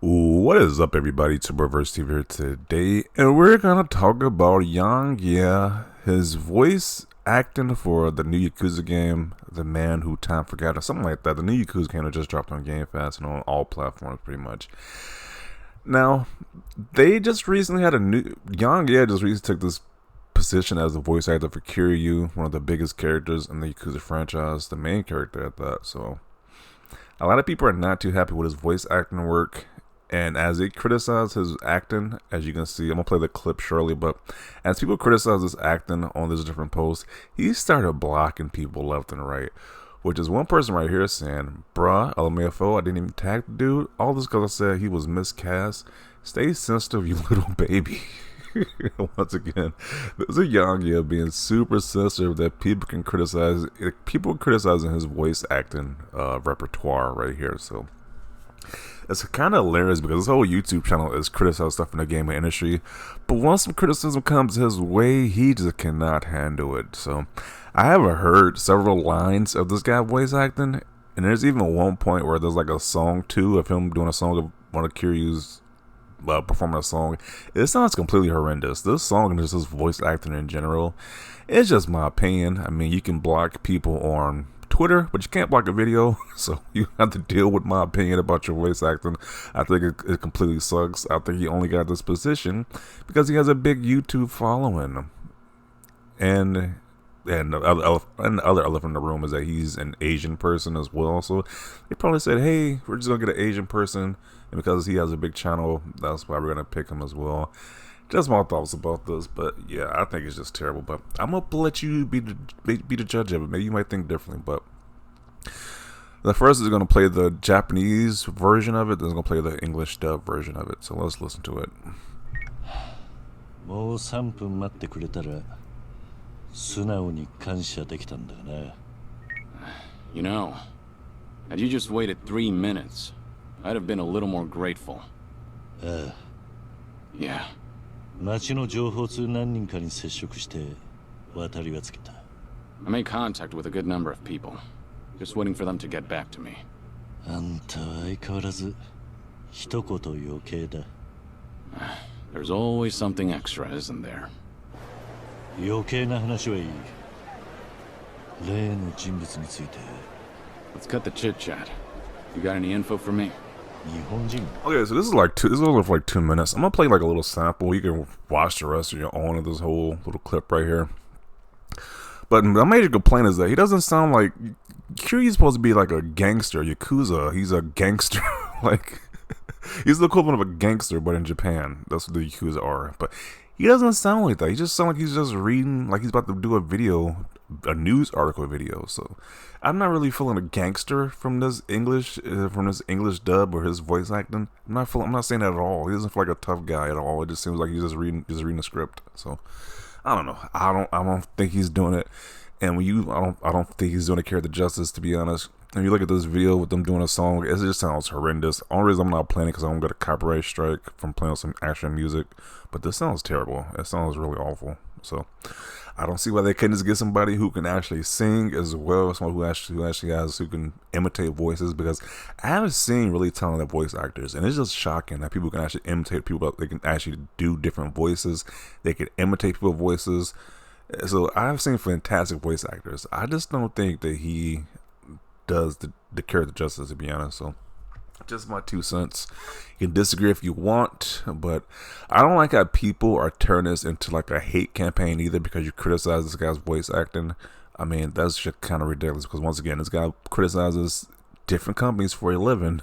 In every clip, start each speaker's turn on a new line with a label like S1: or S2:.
S1: What is up, everybody? It's Reverse TV here today, and we're gonna talk about Yong Yea, his voice acting for the new Yakuza game, The Man Who Time Forgot, or something like that. The new Yakuza game that just dropped on Game Pass and on all platforms, pretty much. Now, they just recently had a new Yong Yea just recently took this position as the voice actor for Kiryu, one of the biggest characters in the Yakuza franchise, the main character at that. So, a lot of people are not too happy with his voice acting work. And as they criticize his acting, as you can see, I'm going to play the clip shortly, but as people criticize his acting on this different posts, he started blocking people left and right. Which is one person right here saying, bruh, LMAFO, I didn't even tag the dude. All this because I said he was miscast. Stay sensitive, you little baby. Once again, there's a Yong Yea being super sensitive that people can criticize. People criticizing his voice acting repertoire right here, so it's kind of hilarious because his whole YouTube channel is criticizing stuff in the gaming industry, but once some criticism comes his way, he just cannot handle it. So I have heard several lines of this guy voice acting, and there's even one point where there's like a song too of him doing a song of one of Kiryu's performing a song. It sounds completely horrendous. This song and just his voice acting in general, it's just my opinion. I mean, you can block people on Twitter, but you can't block a video, so you have to deal with my opinion about your voice acting. I think it completely sucks. I think he only got this position because he has a big YouTube following, and the other elephant in the room is that he's an Asian person as well. So they probably said, "Hey, we're just gonna get an Asian person," and because he has a big channel, that's why we're gonna pick him as well. Just my thoughts about this, but yeah, I think it's just terrible. But I'm gonna let you be the judge of it. Maybe you might think differently, but the first is gonna play the Japanese version of it. Then it's gonna play the English dub version of it. So let's listen to it.
S2: もう3分待ってくれたら素直に感謝できたんだがな。
S3: You know, had you just waited 3 minutes, I'd have been a little more grateful. Yeah.
S2: 町の情報通何人かに接触して渡りはつけた。
S3: I made contact with a good number of people. Just waiting for them to get back to me.
S2: あんたは相変わらず一言余計だ。
S3: There's always something extra, isn't there?
S2: 余計な話はいい。例の人物について。
S3: Let's cut the chit-chat. You got any info for me?
S2: 日本人。
S1: Okay, so this is only for like 2 minutes. I'm gonna play like a little sample. You can watch the rest of your own of this whole little clip right here. But my major complaint is that he doesn't sound like Kiryu's supposed to be like a gangster, Yakuza. He's a gangster, like he's the equivalent of a gangster, but in Japan. That's what the Yakuza are. But he doesn't sound like that. He just sounds like he's just reading, like he's about to do a news article video. So I'm not really feeling a gangster from this English dub or his voice acting. I'm not saying that at all. He doesn't feel like a tough guy at all. It just seems like he's just reading a script. So I don't know. I don't think he's doing it. And I don't think he's doing a character justice, to be honest. When you look at this video with them doing a song, it just sounds horrendous. Only reason I'm not playing it because I don't get a copyright strike from playing some action music. But this sounds terrible. It sounds really awful. So I don't see why they couldn't just get somebody who can actually sing as well, someone who can imitate voices, because I haven't seen really talented voice actors, and it's just shocking that people can actually imitate people. They can actually do different voices. They can imitate people's voices. So I've seen fantastic voice actors. I just don't think that he does the character justice, to be honest. So just my 2 cents. You can disagree if you want, but I don't like how people are turning this into like a hate campaign either because you criticize this guy's voice acting. I mean, that's just kind of ridiculous because once again, this guy criticizes different companies for a living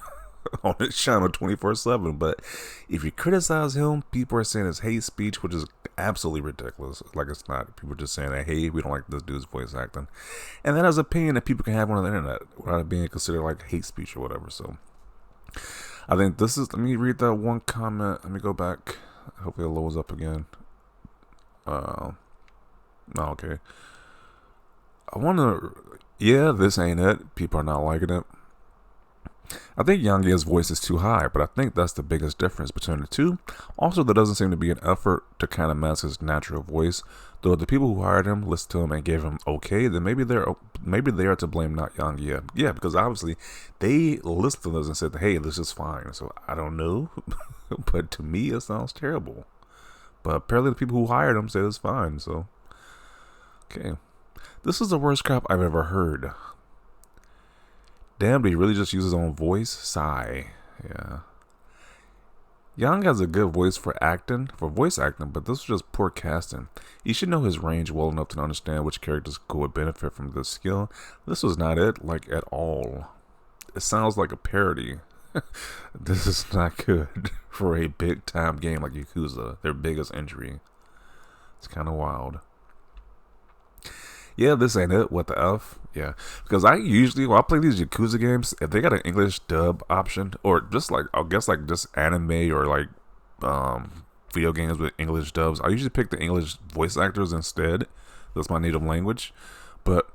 S1: on his channel 24/7. But if you criticize him, people are saying it's hate speech, which is absolutely ridiculous. Like, it's not. People are just saying that, hey, we don't like this dude's voice acting, and that is an opinion that people can have on the internet without it being considered like hate speech or whatever. So I think this is, let me read that one comment. Let me go back. Hopefully it loads up again. No, okay. I want to, yeah, this ain't it. People are not liking it. I think Yong Yea's voice is too high, but I think that's the biggest difference between the two. Also, there doesn't seem to be an effort to kind of mask his natural voice. Though if the people who hired him listened to him and gave him okay, then maybe they are to blame, not Yong Yea. Yeah, because obviously they listened to this and said, "Hey, this is fine." So I don't know, but to me it sounds terrible. But apparently the people who hired him said it's fine. So okay, this is the worst crap I've ever heard. Damn, did he really just use his own voice? Sigh. Yeah. Yang has a good voice for voice acting, but this was just poor casting. He should know his range well enough to understand which characters could benefit from this skill. This was not it, like, at all. It sounds like a parody. This is not good for a big-time game like Yakuza, their biggest entry. It's kind of wild. Yeah, this ain't it. What the F? Yeah. Because I usually, when I play these Yakuza games, if they got an English dub option, or just like, I guess like just anime or like video games with English dubs, I usually pick the English voice actors instead. That's my native language. But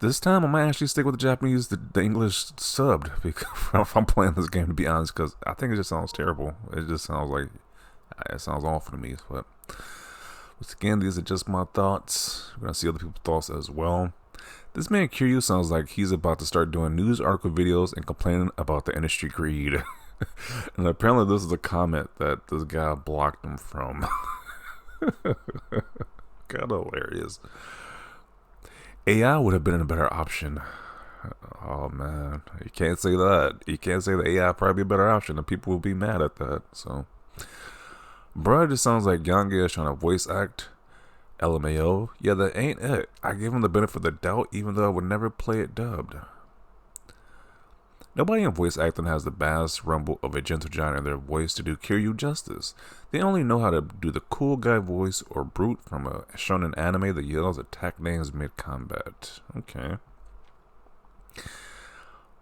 S1: this time I might actually stick with the Japanese, the English subbed, because if I'm playing this game, to be honest, because I think it just sounds terrible. It just sounds like, it sounds awful to me. But once again, these are just my thoughts. We're going to see other people's thoughts as well. This man Kiryu sounds like he's about to start doing news article videos and complaining about the industry greed. And apparently this is a comment that this guy blocked him from. Kind of hilarious. AI would have been a better option. Oh man, you can't say that. You can't say the AI probably a better option, and people will be mad at that. So, bro, it just sounds like Yong Yea is trying to voice act. LMAO. Yeah, that ain't it. I give him the benefit of the doubt, even though I would never play it dubbed. Nobody in voice acting has the bass rumble of a gentle giant in their voice to do Kiryu justice. They only know how to do the cool guy voice or brute from a shonen anime that yells attack names mid-combat. Okay.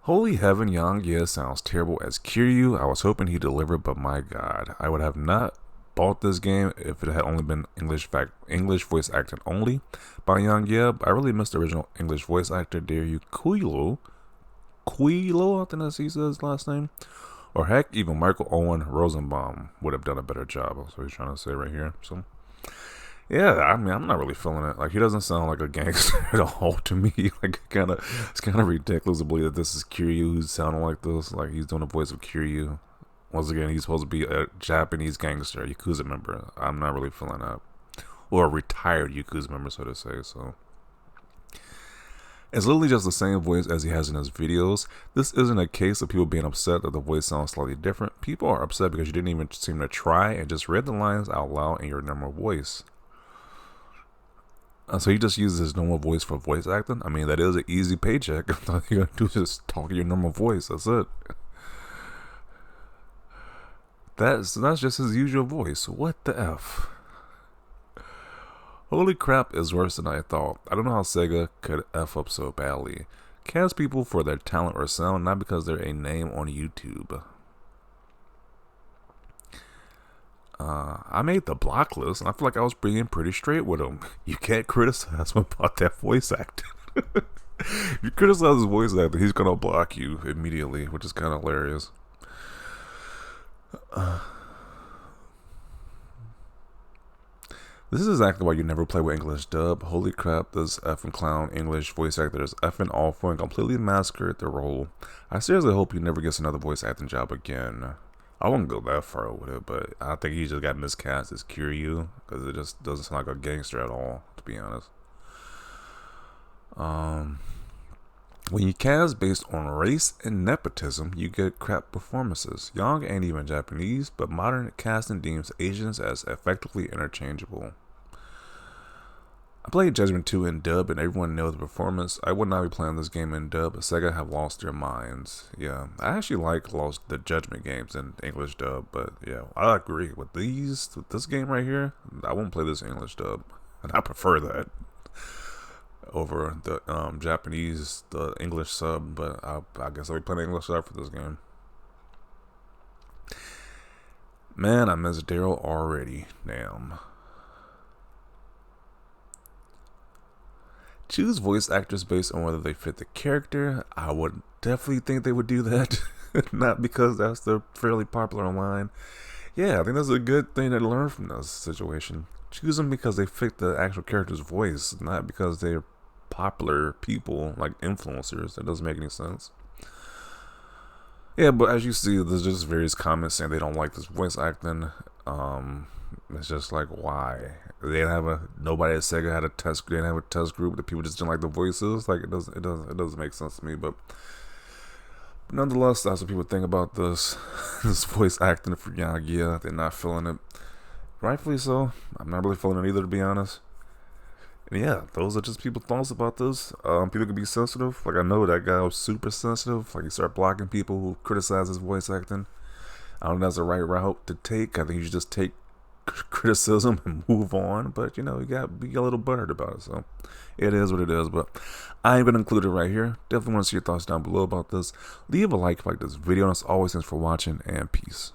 S1: Holy heaven, Yong Yea sounds terrible as Kiryu. I was hoping he'd deliver, but my god. I would have not bought this game if it had only been English voice acting only by Yong Yea. I really missed the original English voice actor, dare you, Quilo, I think that's he says his last name. Or heck, even Michael Owen Rosenbaum would have done a better job. That's what he's trying to say right here. So, yeah, I mean, I'm not really feeling it. Like, he doesn't sound like a gangster at all to me. Like, it's kind of ridiculous to believe that this is Kiryu who's sounding like this. Like, he's doing the voice of Kiryu. Once again, he's supposed to be a Japanese gangster, a Yakuza member. I'm not really feeling that. Or a retired Yakuza member, so to say. So, it's literally just the same voice as he has in his videos. This isn't a case of people being upset that the voice sounds slightly different. People are upset because you didn't even seem to try and just read the lines out loud in your normal voice. So he just uses his normal voice for voice acting. I mean, that is an easy paycheck. All you gotta do is just talk in your normal voice. That's it. That's just his usual voice. What the F? Holy crap is worse than I thought. I don't know how Sega could F up so badly. Cast people for their talent or sound, not because they're a name on YouTube. I made the block list, and I feel like I was being pretty straight with him. You can't criticize him about that voice acting. If you criticize his voice acting, he's gonna block you immediately, which is kind of hilarious. This is exactly why you never play with English dub. Holy crap, this effing clown English voice actor is effing awful and completely massacred the role. I seriously hope he never gets another voice acting job again. I won't go that far with it, but I think he just got miscast as Kiryu, because it just doesn't sound like a gangster at all, to be honest. When you cast based on race and nepotism, you get crap performances. Young ain't even Japanese, but modern casting deems Asians as effectively interchangeable. I played Judgment 2 in dub, and everyone knows the performance. I would not be playing this game in dub, but Sega have lost their minds. Yeah, I actually like the Judgment games in English dub, but yeah, I agree with this game right here. I won't play this in English dub, and I prefer that over the Japanese, the English sub, but I guess I'll be playing English sub for this game. Man, I miss Daryl already. Damn. choose voice actors based on whether they fit the character. I would definitely think they would do that. Not because they're fairly popular online. Yeah, I think that's a good thing to learn from this situation. Choose them because they fit the actual character's voice, not because they're popular people, like influencers. That doesn't make any sense. Yeah, but as you see, there's just various comments saying they don't like this voice acting. It's just like, why? They didn't have nobody at Sega had a test. They didn't have a test group. The people just didn't like the voices. Like it doesn't make sense to me. But nonetheless, that's what people think about this voice acting for Yong Yea. They're not feeling it. Rightfully so. I'm not really feeling it either, to be honest. And yeah, those are just people's thoughts about this. People can be sensitive. Like I know that guy was super sensitive. Like he started blocking people who criticize his voice acting. I don't know if that's the right route to take. I think you should just take criticism and move on. But you know, you got a little butthurt about it. So it is what it is. But I ain't gonna include it right here. Definitely want to see your thoughts down below about this. Leave a like if you like this video. And as always, thanks for watching and peace.